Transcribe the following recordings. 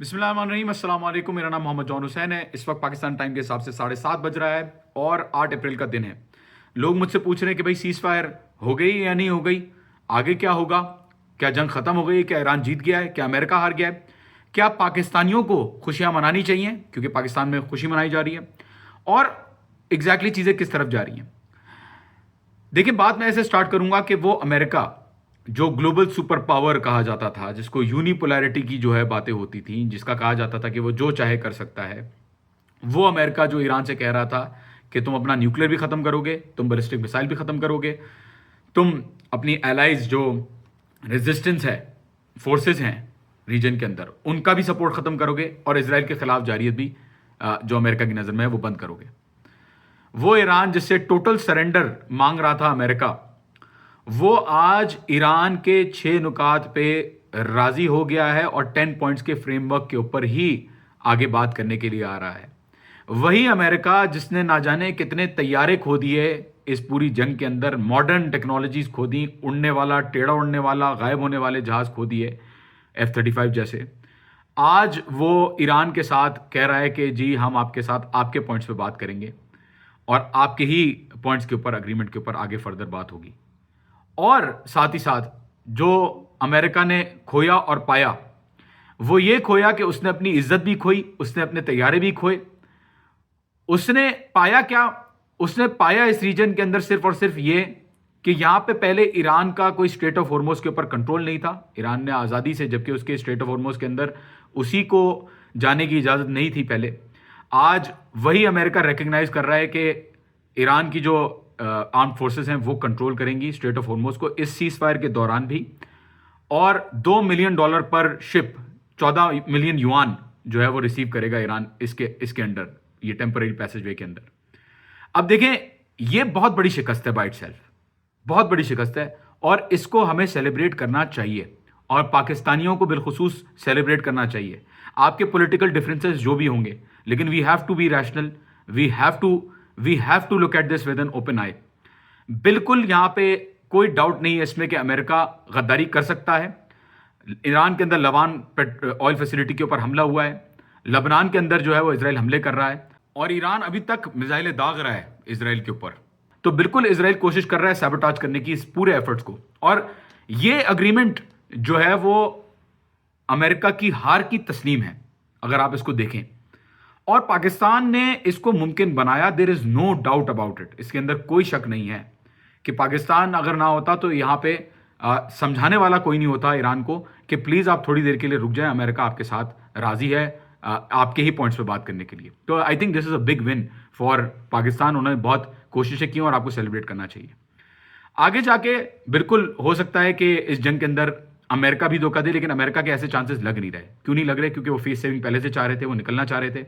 बिस्मिल्लाहिर्रहमानिर्रहीम, अस्सलाम वालेकुम। मेरा नाम मोहम्मद जॉन हुसैन है। इस वक्त पाकिस्तान टाइम के हिसाब से 7:30 बज रहा है और 8 अप्रैल का दिन है। लोग मुझसे पूछ रहे हैं कि भाई सीज फायर हो गई या नहीं हो गई, आगे क्या होगा, क्या जंग खत्म हो गई, क्या ईरान जीत गया है, क्या अमेरिका हार गया है, क्या पाकिस्तानियों को खुशियां मनानी चाहिए क्योंकि पाकिस्तान में खुशी मनाई जा रही है, और एग्जैक्टली चीज़ें किस तरफ जा रही हैं। देखिए, बात मैं ऐसे स्टार्ट करूंगा कि वो अमेरिका जो ग्लोबल सुपर पावर कहा जाता था, जिसको यूनिपोलैरिटी की जो है बातें होती थी, जिसका कहा जाता था कि वो जो चाहे कर सकता है, वो अमेरिका जो ईरान से कह रहा था कि तुम अपना न्यूक्लियर भी खत्म करोगे, तुम बैलिस्टिक मिसाइल भी खत्म करोगे, तुम अपनी एलाइज जो रेजिस्टेंस है, फोर्सेस हैं रीजन के अंदर, उनका भी सपोर्ट खत्म करोगे और इसराइल के खिलाफ जारियत भी जो अमेरिका की नज़र में है वो बंद करोगे। वो ईरान जिससे टोटल सरेंडर मांग रहा था अमेरिका, वो आज ईरान के 6 नुकात पे राजी हो गया है और 10 पॉइंट्स के फ्रेमवर्क के ऊपर ही आगे बात करने के लिए आ रहा है। वही अमेरिका जिसने ना जाने कितने तैयारे खो दिए इस पूरी जंग के अंदर, मॉडर्न टेक्नोलॉजीज खो दी, उड़ने वाला, टेढ़ा उड़ने वाला, गायब होने वाले जहाज खो दिए, F-35 जैसे। आज वो ईरान के साथ कह रहा है कि जी हम आपके साथ आपके पॉइंट्स पे बात करेंगे और आपके ही पॉइंट्स के ऊपर, अग्रीमेंट के ऊपर आगे फर्दर बात होगी। और साथ ही साथ जो अमेरिका ने खोया और पाया, वो ये खोया कि उसने अपनी इज्जत भी खोई, उसने अपने तैयारे भी खोए। उसने पाया क्या? उसने पाया इस रीजन के अंदर सिर्फ और सिर्फ ये कि यहां पे पहले ईरान का कोई स्ट्रेट ऑफ हॉर्मोज के ऊपर कंट्रोल नहीं था। ईरान ने आज़ादी से, जबकि उसके स्ट्रेट ऑफ हॉर्मोज के अंदर उसी को जाने की इजाज़त नहीं थी पहले। आज वही अमेरिका रिकग्नाइज कर रहा है कि ईरान की जो आर्म फोर्सेस हैं वो कंट्रोल करेंगी स्ट्रेट ऑफ हॉर्मोज को इस सीज फायर के दौरान भी। और $2 मिलियन पर शिप, 14 मिलियन युआन जो है वो रिसीव करेगा ईरान इसके अंडर, ये टेम्पररी पैसेज वे के अंदर। अब देखें, ये बहुत बड़ी शिकस्त है बाय इटसेल्फ, बहुत बड़ी शिकस्त है और इसको हमें सेलिब्रेट करना चाहिए और पाकिस्तानियों को बिलखुसूस सेलिब्रेट करना चाहिए। आपके पॉलिटिकल डिफरेंसेस जो भी होंगे, लेकिन we have to be rational, we have to look at this with an open eye. बिल्कुल यहां पे कोई डाउट नहीं है इसमें कि अमेरिका गद्दारी कर सकता है। ईरान के अंदर लवान ऑयल फैसिलिटी के ऊपर हमला हुआ है, लबनान के अंदर जो है वो इसराइल हमले कर रहा है और ईरान अभी तक मिसाइलें दाग रहा है इसराइल के ऊपर। तो बिल्कुल इसराइल कोशिश कर रहा है सैबोटाज करने की इस पूरे एफर्ट्स को। और ये अग्रीमेंट जो है वो अमेरिका की हार की तस्लीम है अगर आप इसको देखें, और पाकिस्तान ने इसको मुमकिन बनाया। There is no doubt about it, इसके अंदर कोई शक नहीं है कि पाकिस्तान अगर ना होता तो यहां पे समझाने वाला कोई नहीं होता ईरान को कि प्लीज आप थोड़ी देर के लिए रुक जाएं, अमेरिका आपके साथ राजी है आपके ही पॉइंट्स पे बात करने के लिए। तो I think this is a big win for Pakistan. उन्होंने बहुत कोशिशें की और आपको सेलिब्रेट करना चाहिए। आगे जाके बिल्कुल हो सकता है कि इस जंग के अंदर अमेरिका भी धोखा दे, लेकिन अमेरिका के ऐसे चांसेस लग नहीं रहे। क्यों नहीं लग रहे? क्योंकि वो फेस सेविंग पहले से चाह रहे थे, वो निकलना चाह रहे थे।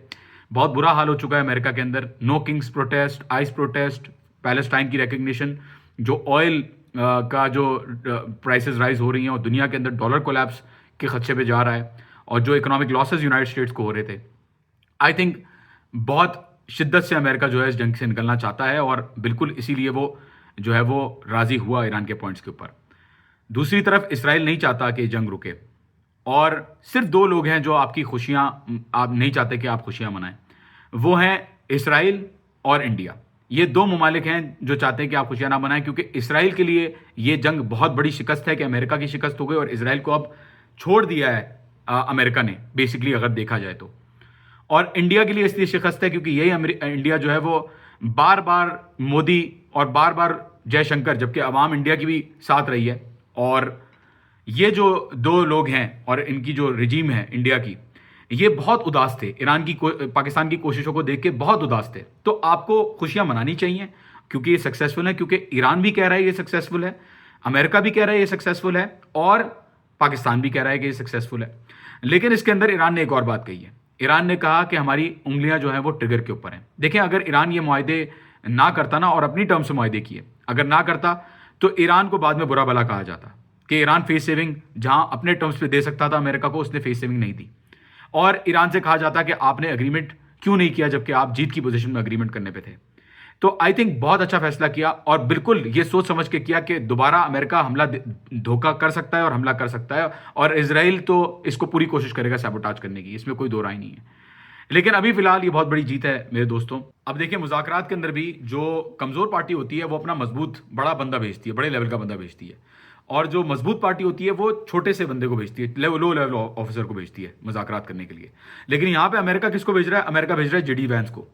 बहुत बुरा हाल हो चुका है अमेरिका के अंदर। No kings protest, ICE protest, Palestine की रिकग्निशन, जो ऑयल का जो प्राइसेस राइज हो रही हैं और दुनिया के अंदर डॉलर कोलैप्स के खदशे पे जा रहा है, और जो इकोनॉमिक लॉसेस यूनाइटेड स्टेट्स को हो रहे थे। आई थिंक बहुत शिद्दत से अमेरिका जो है इस जंग से निकलना चाहता है और बिल्कुल इसीलिए वो जो है वो राजी हुआ ईरान के पॉइंट्स के ऊपर। दूसरी तरफ इसराइल नहीं चाहता कि जंग रुके, और सिर्फ 2 लोग हैं जो आपकी खुशियां, आप नहीं चाहते कि आप खुशियां मनाएं, वो हैं इसराइल और इंडिया। ये 2 ममालिक हैं जो चाहते हैं कि आप खुशियां ना मनाएं, क्योंकि इसराइल के लिए ये जंग बहुत बड़ी शिकस्त है कि अमेरिका की शिकस्त हो गई और इसराइल को अब छोड़ दिया है अमेरिका ने, बेसिकली अगर देखा जाए तो। और इंडिया के लिए इसलिए शिकस्त है क्योंकि यही इंडिया जो है वो बार बार मोदी और बार बार जयशंकर, जबकि अवाम इंडिया की भी साथ रही है, और ये जो 2 लोग हैं और इनकी जो रिजीम है इंडिया की, ये बहुत उदास थे पाकिस्तान की कोशिशों को देख के, बहुत उदास थे। तो आपको खुशियां मनानी चाहिए क्योंकि ये सक्सेसफुल है, क्योंकि ईरान भी कह रहा है ये सक्सेसफुल है, अमेरिका भी कह रहा है ये सक्सेसफुल है, और पाकिस्तान भी कह रहा है कि ये सक्सेसफुल है। लेकिन इसके अंदर ईरान ने एक और बात कही है। ईरान ने कहा कि हमारी उंगलियां जो हैं वो ट्रिगर के ऊपर हैं। देखें, अगर ईरान ये मुआहदे ना करता ना, और अपनी टर्म से मुआहदे किए अगर ना करता, तो ईरान को बाद में बुरा भला कहा जाता कि ईरान फेस सेविंग जहां अपने टर्म्स पे दे सकता था अमेरिका को, उसने फेस सेविंग नहीं दी, और ईरान से कहा जाता कि आपने एग्रीमेंट क्यों नहीं किया जबकि आप जीत की पोजीशन में एग्रीमेंट करने पे थे। तो आई थिंक बहुत अच्छा फैसला किया, और बिल्कुल ये सोच समझ के किया कि दोबारा अमेरिका धोखा कर सकता है और हमला कर सकता है, और इजराइल तो इसको पूरी कोशिश करेगा सैबोटाज करने की, इसमें कोई दो राय नहीं है। लेकिन अभी फिलहाल ये बहुत बड़ी जीत है मेरे दोस्तों। अब देखिए, मुज़ाकरात के अंदर भी जो कमज़ोर पार्टी होती है वो अपना मजबूत बड़ा बंदा भेजती है, बड़े लेवल का बंदा भेजती है, और जो मजबूत पार्टी होती है वो छोटे से बंदे को भेजती है, लो लेवल ऑफिसर को भेजती है मुज़ाकरात करने के लिए। लेकिन यहाँ पे अमेरिका किसको भेज रहा है? अमेरिका भेज रहा है जेडी वैंस को।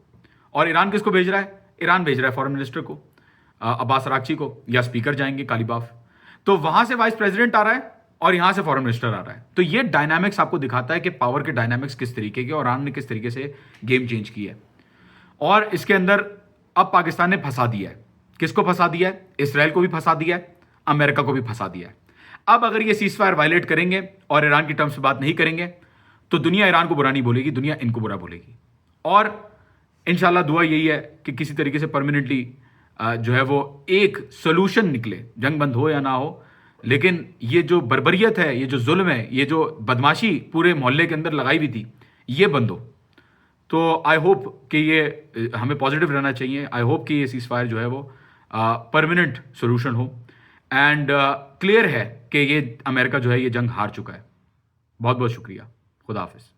और ईरान किसको भेज रहा है? ईरान भेज रहा है फॉरेन मिनिस्टर को, अब्बास अराक्ची को, या स्पीकर जाएंगे कालीबाफ। तो वहां से वाइस प्रेसिडेंट आ रहा है और यहां से फॉरेन मिनिस्टर आ रहा है। तो ये डायनामिक्स आपको दिखाता है कि पावर के डायनामिक्स किस तरीके के, और ईरान ने किस तरीके से गेम चेंज की है। और इसके अंदर अब पाकिस्तान ने फंसा दिया है। किसको फंसा दिया है? इसराइल को भी फंसा दिया है, अमेरिका को भी फंसा दिया है। अब अगर ये सीज फायर वायलेट करेंगे और ईरान की टर्म्स पे बात नहीं करेंगे, तो दुनिया ईरान को बुरा नहीं बोलेगी, दुनिया इनको बुरा बोलेगी। और इंशाल्लाह दुआ यही है कि किसी तरीके से परमानेंटली जो है वो एक सोल्यूशन निकले, जंग बंद हो या ना हो। लेकिन ये जो बर्बरियत है, ये जो जुल्म है, ये जो बदमाशी पूरे मोहल्ले के अंदर लगाई हुई थी, ये बंद हो। तो आई होप कि ये हमें पॉजिटिव रहना चाहिए। आई होप कि ये सीज फायर जो है वो परमानेंट सोल्यूशन हो। एंड क्लियर है कि ये अमेरिका जो है ये जंग हार चुका है। बहुत बहुत शुक्रिया। खुदा हाफिज।